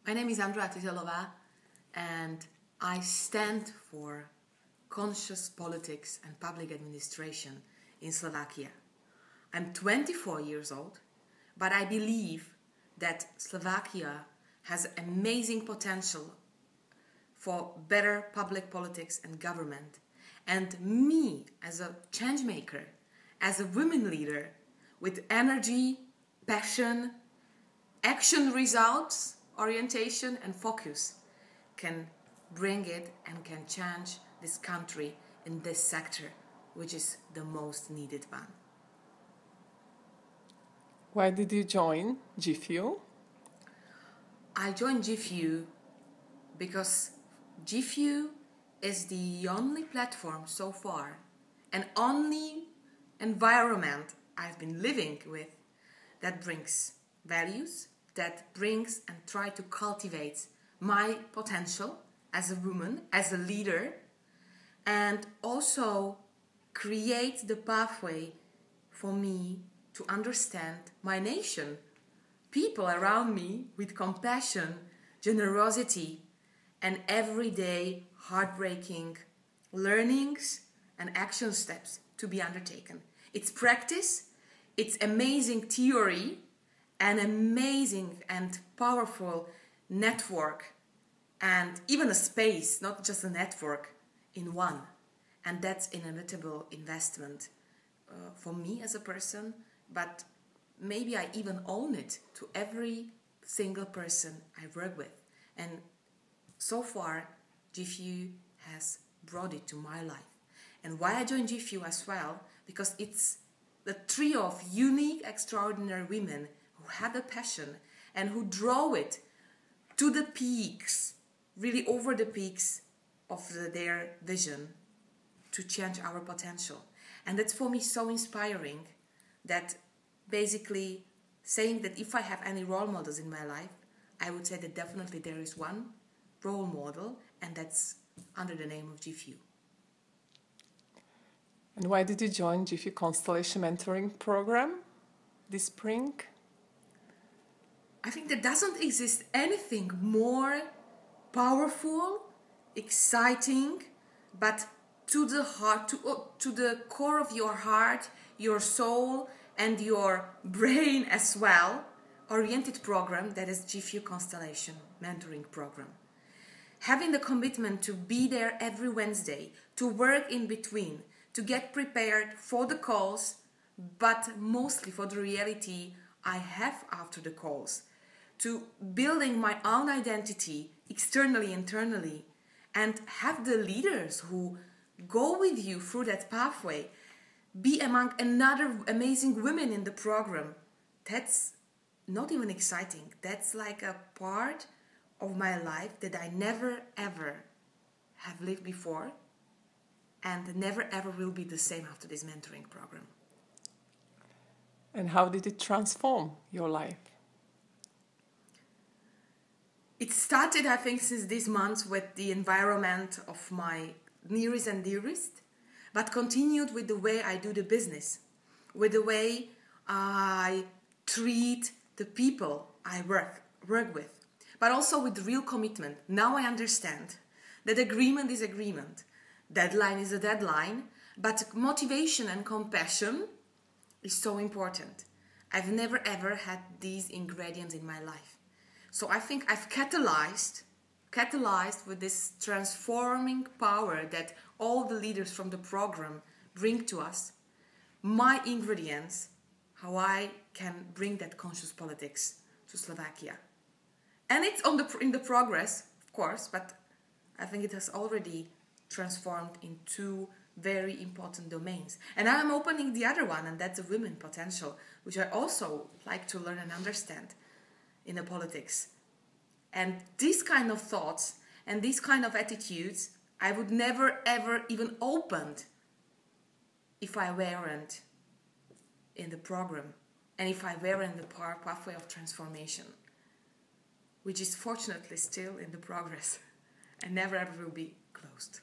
My name is Andrea Titelova, and I stand for conscious politics and public administration in Slovakia. I'm 24 years old, but I believe that Slovakia has amazing potential for better public politics and government. And me, as a change maker, as a women leader, with energy, passion, action results, orientation and focus, can bring it and can change this country in this sector, which is the most needed one. Why did you join GIFEW? I joined GIFEW because GIFEW is the only platform so far and only environment I've been living with that brings values, that brings and try to cultivate my potential as a woman, as a leader, and also create the pathway for me to understand my nation, people around me with compassion, generosity, and everyday heartbreaking learnings and action steps to be undertaken. It's practice, it's amazing theory, an amazing and powerful network, and even a space, not just a network, in one. And that's inevitable investment for me as a person, but maybe I even own it to every single person I work with. And so far, GIFEW has brought it to my life. And why I joined GIFEW as well, because it's the trio of unique, extraordinary women who have a passion and who draw it to the peaks, really over the peaks of their vision to change our potential. And that's for me so inspiring, that basically saying that if I have any role models in my life, I would say that definitely there is one role model, and that's under the name of GIFEW. And why did you join GIFEW Constellation mentoring program this spring? I think there doesn't exist anything more powerful, exciting, but to the heart, to the core of your heart, your soul, and your brain as well, oriented program that is GIFEW Constellation mentoring program. Having the commitment to be there every Wednesday, to work in between, to get prepared for the calls, but mostly for the reality I have after the calls, to building my own identity externally, internally, and have the leaders who go with you through that pathway, be among another amazing women in the program. That's not even exciting. That's like a part of my life that I never ever have lived before, and never ever will be the same after this mentoring program. And how did it transform your life? It started, I think, since this month with the environment of my nearest and dearest, but continued with the way I do the business, with the way I treat the people I work with, but also with real commitment. Now I understand that agreement is agreement, deadline is a deadline, but motivation and compassion is so important. I've never ever had these ingredients in my life. So I think I've catalyzed with this transforming power that all the leaders from the program bring to us, my ingredients, how I can bring that conscious politics to Slovakia. And it's in the progress, of course, but I think it has already transformed in two very important domains. And I'm opening the other one, and that's the women potential, which I also like to learn and understand in the politics. And these kind of thoughts and these kind of attitudes I would never ever even opened if I weren't in the program and if I weren't in the pathway of transformation, which is fortunately still in the progress and never ever will be closed.